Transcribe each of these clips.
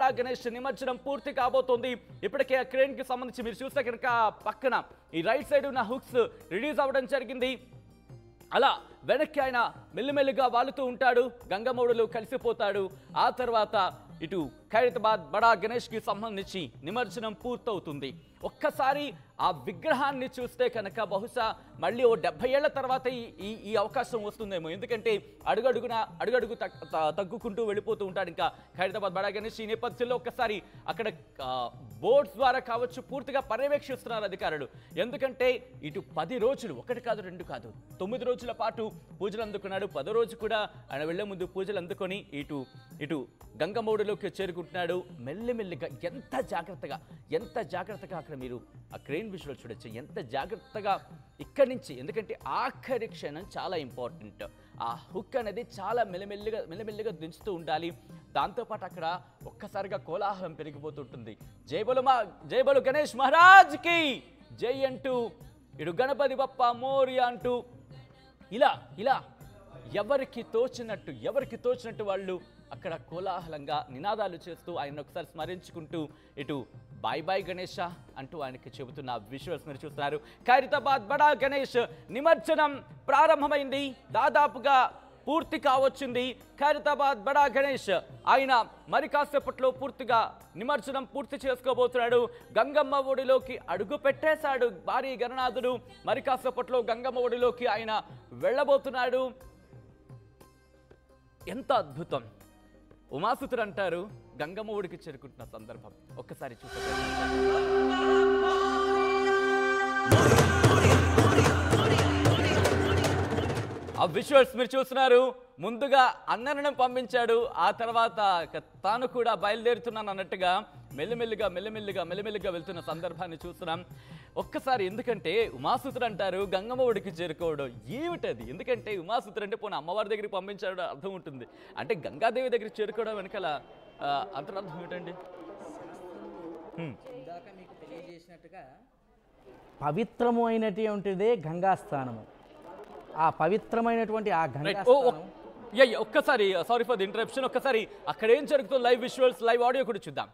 బడా గణేష్ నిమజ్జనం పూర్తి కాబోతోంది. ఇప్పటికే ఆ క్రేన్ కి సంబంధించి మీరు చూస్తే కనుక పక్కన ఈ రైట్ సైడ్ ఉన్న హుక్స్ రిలీజ్ అవ్వడం జరిగింది. అలా వెనక్కి ఆయన మెల్లిమెల్లిగా వాలుతూ ఉంటాడు, గంగమౌడులు కలిసిపోతాడు. ఆ తర్వాత ఇటు ఖైరతాబాద్ బడా గణేష్ కి సంబంధించి నిమజ్జనం పూర్తవుతుంది. ఒక్కసారి ఆ విగ్రహాన్ని చూస్తే కనుక బహుశా మళ్ళీ ఓ 70 ఏళ్ల తర్వాత ఈ అవకాశం వస్తుందేమో. ఎందుకంటే అడుగడుగు తగ్గుకుంటూ వెళ్ళిపోతూ ఉంటాడు ఇంకా ఖైరతాబాద్ బడా గణేష్. ఈ నేపథ్యంలో ఒక్కసారి అక్కడ బోర్డ్స్ ద్వారా కావచ్చు పూర్తిగా పర్యవేక్షిస్తున్నారు అధికారులు. ఎందుకంటే ఇటు 10 రోజులు, 1 కాదు 2 కాదు 9 రోజుల పాటు పూజలు అందుకున్నాడు. 10వ రోజు కూడా ఆయన వెళ్లే ముందు పూజలు అందుకొని ఇటు గంగమౌడులోకి చేరుకుంటున్నాడు. మెల్లిమెల్లిగా ఎంత జాగ్రత్తగా అక్కడ మీరు ఆ క్రేన్ విజువల్ చూడొచ్చు, ఎంత జాగ్రత్తగా ఇక్కడి నుంచి. ఎందుకంటే ఆఖరి క్షణం చాలా ఇంపార్టెంట్. ఆ హుక్ అనేది చాలా మెల్లిమెల్లిగా దించుతూ ఉండాలి. దాంతోపాటు అక్కడ ఒక్కసారిగా కోలాహలం పెరిగిపోతుంటుంది. జై బోలో గణేష్ మహారాజ్ కి జై అంటూ ఇటు గణపతి బప్ప మోరియా అంటూ ఇలా ఎవరికి తోచినట్టు వాళ్ళు అక్కడ కోలాహలంగా నినాదాలు చేస్తూ ఆయన ఒకసారి స్మరించుకుంటూ ఇటు బాయ్ బాయ్ గణేష అంటూ ఆయనకి చెబుతున్న విజువల్స్ మీరు చూస్తున్నారు. ఖైరతాబాద్ బడా గణేష్ నిమజ్జనం ప్రారంభమైంది, దాదాపుగా పూర్తి కావచ్చింది. ఖైరతాబాద్ బడా గణేష్ ఆయన మరి కాసేపట్లో పూర్తిగా నిమజ్జనం పూర్తి చేసుకోబోతున్నాడు. గంగమ్మ ఒడిలోకి అడుగు పెట్టేశాడు భారీ గణనాథుడు. మరి కాసేపట్లో గంగమ్మ ఒడిలోకి ఆయన వెళ్ళబోతున్నాడు. ఎంత అద్భుతం! ఉమాసుతుడు అంటారు గంగమ్మ ఒడికి చేరుకుంటున్న సందర్భం ఒక్కసారి చూస్తే ఆ విజువల్స్ మీరు చూస్తున్నారు. ముందుగా అన్నను పంపించాడు, ఆ తర్వాత తాను కూడా బయలుదేరుతున్నాను అన్నట్టుగా మెల్లిమెల్లిగా వెళ్తున్న సందర్భాన్ని చూస్తున్నాం ఒక్కసారి. ఎందుకంటే ఉమాసుతుడు అంటారు గంగమ్మ ఒడికి చేరుకోవడం ఏమిటది? ఎందుకంటే ఉమాసుతుడు అంటే పోనీ అమ్మవారి దగ్గరికి పంపించాడు అర్థం ఉంటుంది, అంటే గంగాదేవి దగ్గరికి చేరుకోవడం వెనకాల అంతరార్థం ఏమిటండి? మీకు తెలియజేసినట్టుగా పవిత్రమైనటువంటిదే గంగాస్థానము. ఆ పవిత్రమైనటువంటి ఆ గంగాస్థానం ఒక్కసారి సారీ ఫర్ ది ఇంటరప్షన్, ఒక్కసారి అక్కడ ఏం జరుగుతుందో లైవ్ విజువల్స్ లైవ్ ఆడియో కూడా చూద్దాం.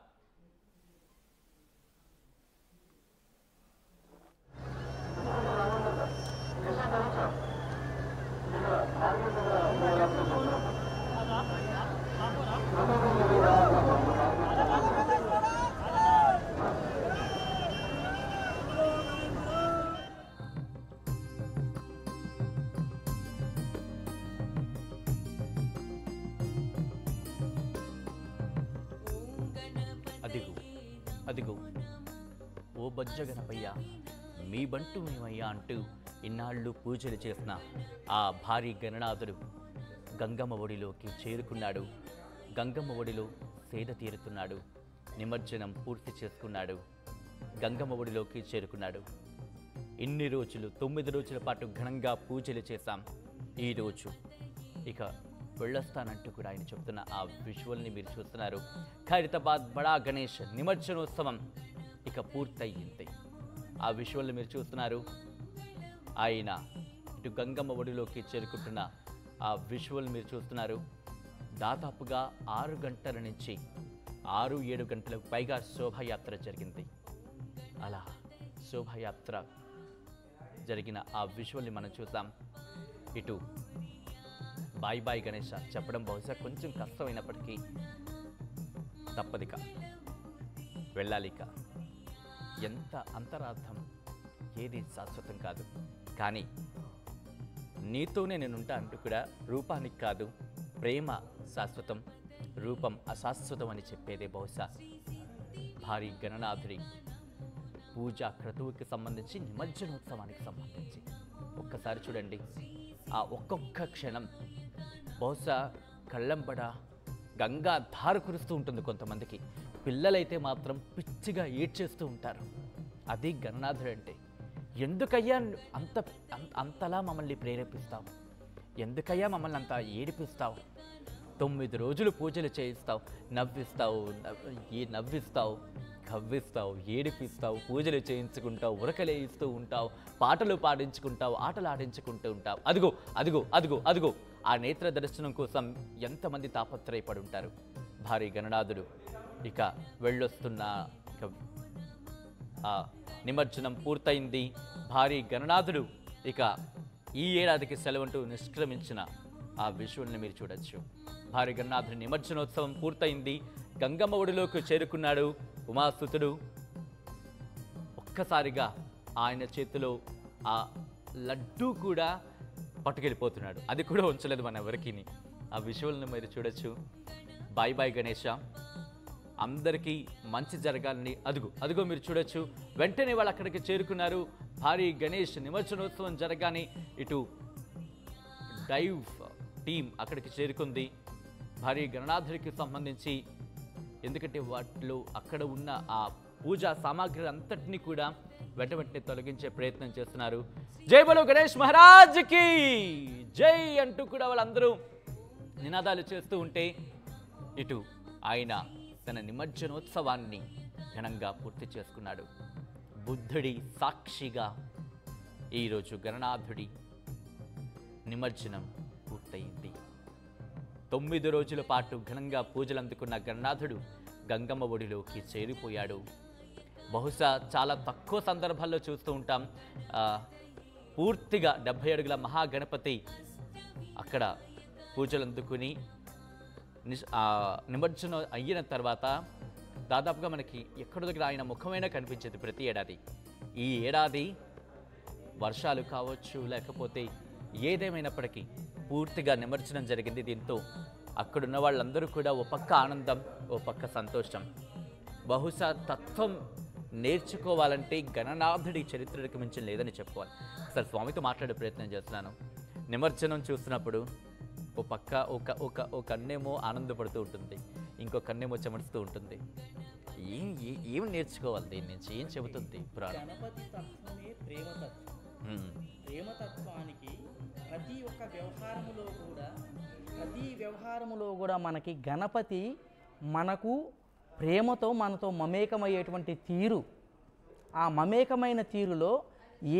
అదిగో ఓ బజ్జ గణపయ్య మీ బంటు మేమయ్యా అంటూ ఇన్నాళ్ళు పూజలు చేసిన ఆ భారీ గణనాథుడు గంగమ్మ ఒడిలోకి చేరుకున్నాడు. గంగమ్మ ఒడిలో సేద తీరుతున్నాడు. నిమజ్జనం పూర్తి చేసుకున్నాడు. గంగమ్మ ఒడిలోకి చేరుకున్నాడు. ఇన్ని రోజులు 9 రోజుల పాటు ఘనంగా పూజలు చేశాం. ఈరోజు ఇక వెళ్ళొస్తానంటూ కూడా ఆయన చెప్తున్న ఆ విజువల్ని మీరు చూస్తున్నారు. ఖైరతాబాద్ బడా గణేష్ నిమజ్జనోత్సవం ఇక పూర్తయింది. ఆ విజువల్ని మీరు చూస్తున్నారు. ఆయన ఇటు గంగమ్మ ఒడిలోకి చేరుకుంటున్న ఆ విజువల్ మీరు చూస్తున్నారు. దాదాపుగా 6 గంటల నుంచి 6-7 గంటలకు పైగా శోభాయాత్ర జరిగింది. అలా శోభాయాత్ర జరిగిన ఆ విజువల్ని మనం చూసాం. ఇటు బాయ్ బాయ్ గణేష చెప్పడం బహుశా కొంచెం కష్టమైనప్పటికీ తప్పదిక, వెళ్ళాలిక. ఎంత అంతరార్థం, ఏది శాశ్వతం కాదు, కానీ నీతోనే నేనుంటా అంటూ కూడా రూపానికి కాదు ప్రేమ శాశ్వతం, రూపం అశాశ్వతం అని చెప్పేదే బహుశా భారీ గణనాథుడి పూజా క్రతువుకి సంబంధించి నిమజ్జనోత్సవానికి సంబంధించి. ఒక్కసారి చూడండి ఆ ఒక్కొక్క క్షణం. బహుశా కళ్ళంబడ గంగా ధార కురుస్తూ ఉంటుంది కొంతమందికి, పిల్లలైతే మాత్రం పిచ్చిగా ఏడ్చేస్తూ ఉంటారు. అది గణనాథుడు అంటే. ఎందుకయ్యా అంతలా మమ్మల్ని ప్రేరేపిస్తావు? ఎందుకయ్యా మమ్మల్ని అంత ఏడిపిస్తావు? 9 రోజులు పూజలు చేయిస్తావు, నవ్విస్తావు, కవ్విస్తావు, ఏడిపిస్తావు, పూజలు చేయించుకుంటావు, ఉరకలేయిస్తూ ఉంటావు, పాటలు పాడించుకుంటావు, ఆటలు ఆడించుకుంటూ ఉంటావు. అదిగో అదిగో అదిగో అదిగో ఆ నేత్ర దర్శనం కోసం ఎంతమంది తాపత్రయపడి ఉంటారు. భారీ గణనాథుడు ఇక వెళ్ళొస్తున్న ఇక ఆ నిమజ్జనం పూర్తయింది. భారీ గణనాథుడు ఇక ఈ ఏడాదికి సెలవంటూ నిష్క్రమించిన ఆ విజువల్ని మీరు చూడొచ్చు. భారీ గణనాథుడి నిమజ్జనోత్సవం పూర్తయింది. గంగమ్మ ఒడిలోకి చేరుకున్నాడు ఉమాసుతుడు. ఒక్కసారిగా ఆయన చేతిలో ఆ లడ్డూ కూడా పట్టుకెళ్ళిపోతున్నాడు. అది కూడా ఉంచలేదు మన ఎవరికి. ఆ విజువల్ని మీరు చూడొచ్చు. బాయ్ బాయ్ గణేష, అందరికీ మంచి జరగాలని. అదిగో మీరు చూడొచ్చు. వెంటనే వాళ్ళు అక్కడికి చేరుకున్నారు. భారీ గణేష్ నిమజ్జనోత్సవం జరగానే ఇటు డైవ్ టీం అక్కడికి చేరుకుంది. భారీ గణనాథుడికి సంబంధించి, ఎందుకంటే వాటిలో అక్కడ ఉన్న ఆ పూజా సామాగ్రి అంతటినీ కూడా వెంటనే తొలగించే ప్రయత్నం చేస్తున్నారు. జై బలో గణేష్ మహారాజ్కి జై అంటూ కూడా వాళ్ళందరూ నినాదాలు చేస్తూ ఉంటే ఇటు ఆయన తన నిమజ్జనోత్సవాన్ని ఘనంగా పూర్తి చేసుకున్నాడు. బుద్ధుడి సాక్షిగా ఈరోజు గణనాథుడి నిమజ్జనం పూర్తయింది. 9 రోజుల పాటు ఘనంగా పూజలు అందుకున్న గణనాథుడు గంగమ్మ ఒడిలోకి చేరిపోయాడు. బహుశా చాలా తక్కువ సందర్భాల్లో చూస్తూ ఉంటాం పూర్తిగా 70 అడుగుల మహాగణపతి అక్కడ పూజలు అందుకుని నిమజ్జనం అయిన తర్వాత దాదాపుగా మనకి ఎక్కడో దగ్గర ఆయన ముఖమైనా కనిపించేది ప్రతి ఏడాది. ఈ ఏడాది వర్షాలు కావచ్చు, లేకపోతే ఏదేమైనప్పటికీ పూర్తిగా నిమజ్జనం జరిగింది. దీంతో అక్కడున్న వాళ్ళందరూ కూడా ఓ పక్క ఆనందం, ఓ పక్క సంతోషం. బహుశా తత్వం నేర్చుకోవాలంటే గణనాథుడి చరిత్రకు మించి లేదని చెప్పుకోవాలి. ఒకసారి స్వామితో మాట్లాడే ప్రయత్నం చేస్తున్నాను. నిమజ్జనం చూస్తున్నప్పుడు ఓ పక్క ఒక కన్నేమో ఆనందపడుతూ ఉంటుంది, ఇంకో కన్నేమో చెమడుస్తూ ఉంటుంది. ఏం నేర్చుకోవాలి దీని నుంచి? ఏం చెబుతుంది పురాణం? గణపతి తత్వమే ప్రేమతత్వం. ప్రేమతత్వానికి ప్రతి ఒక్క వ్యవహారములో కూడా మనకి గణపతి మనకు ప్రేమతో మనతో మమేకమయ్యేటువంటి తీరు. ఆ మమేకమైన తీరులో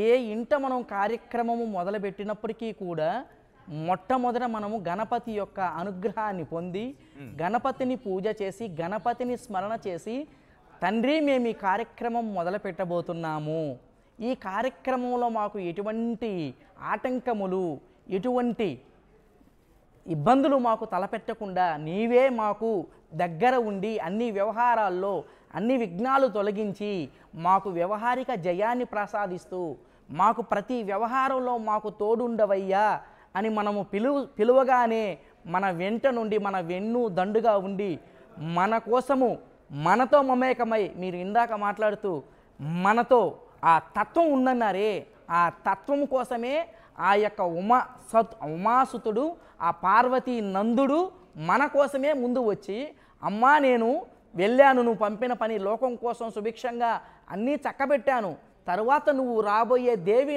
ఏ ఇంట మనం కార్యక్రమము మొదలుపెట్టినప్పటికీ కూడా మొట్టమొదట మనము గణపతి యొక్క అనుగ్రహాన్ని పొంది గణపతిని పూజ చేసి గణపతిని స్మరణ చేసి, తండ్రి మేము ఈ కార్యక్రమం మొదలు పెట్టబోతున్నాము, ఈ కార్యక్రమంలో మాకు ఎటువంటి ఆటంకములు, ఎటువంటి ఇబ్బందులు మాకు తలపెట్టకుండా నీవే మాకు దగ్గర ఉండి అన్ని వ్యవహారాల్లో అన్ని విఘ్నాలు తొలగించి మాకు వ్యవహారిక జయాన్ని ప్రసాదిస్తూ మాకు ప్రతి వ్యవహారంలో మాకు తోడుండవయ్యా అని మనము పిలువగానే మన వెంట నుండి మన వెన్ను దండుగా ఉండి మన కోసము మనతో మమేకమై, మీరు ఇందాక మాట్లాడుతూ మనతో ఆ తత్వం ఉందన్నారే, ఆ తత్వం కోసమే ఆ యొక్క ఉమాసుతుడు, ఆ పార్వతీ నందుడు మన కోసమే ముందు వచ్చి, అమ్మా నేను వెళ్ళాను, నువ్వు పంపిన పని లోకం కోసం సుభిక్షంగా అన్నీ చక్కబెట్టాను, తరువాత నువ్వు రాబోయే దేవీ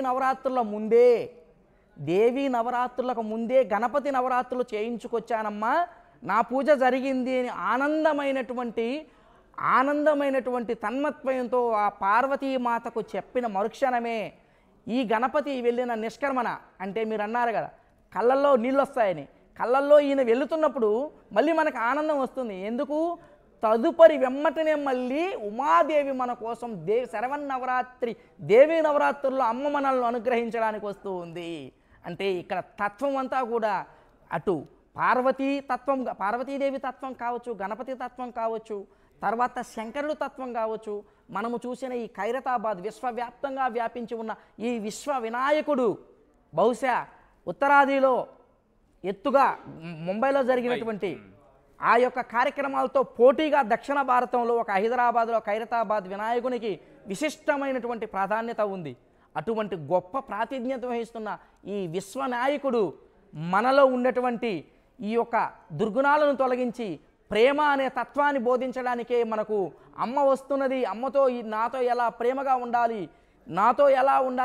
నవరాత్రులకు ముందే గణపతి నవరాత్రులు చేయించుకొచ్చానమ్మా, నా పూజ జరిగింది అని ఆనందమైనటువంటి తన్మత్వయంతో ఆ పార్వతీమాతకు చెప్పిన మరుక్షణమే ఈ గణపతి వెళ్ళిన నిష్కర్మణ. అంటే మీరు అన్నారు కదా కళ్ళల్లో నీళ్ళు వస్తాయని, కళ్ళల్లో ఈయన వెళుతున్నప్పుడు మళ్ళీ మనకు ఆనందం వస్తుంది. ఎందుకు? తదుపరి వెమ్మటనే మళ్ళీ ఉమాదేవి మన కోసం శరవన్నవరాత్రి దేవీ నవరాత్రుల్లో అమ్మ మనల్ని అనుగ్రహించడానికి వస్తూ ఉంది. అంటే ఇక్కడ తత్వం అంతా కూడా అటు పార్వతీదేవి తత్వం కావచ్చు, గణపతి తత్వం కావచ్చు, తర్వాత శంకరుడు తత్వం కావచ్చు, మనము చూసిన ఈ ఖైరతాబాద్ విశ్వవ్యాప్తంగా వ్యాపించి ఉన్న ఈ విశ్వ వినాయకుడు బహుశా ఉత్తరాదిలో ఎత్తుగా ముంబైలో జరిగినటువంటి ఆ యొక్క కార్యక్రమాలతో పోటీగా దక్షిణ భారతంలో ఒక హైదరాబాద్లో ఖైరతాబాద్ వినాయకునికి విశిష్టమైనటువంటి ప్రాధాన్యత ఉంది. అటువంటి గొప్ప ప్రాతినిధ్యం వహిస్తున్న ఈ విశ్వనాయకుడు మనలో ఉన్నటువంటి ఈ యొక్క దుర్గుణాలను తొలగించి ప్రేమ అనే తత్వాన్ని బోధించడానికే మనకు అమ్మ వస్తున్నది. అమ్మతో నాతో ఎలా ప్రేమగా ఉండాలి, నాతో ఎలా ఉండాలి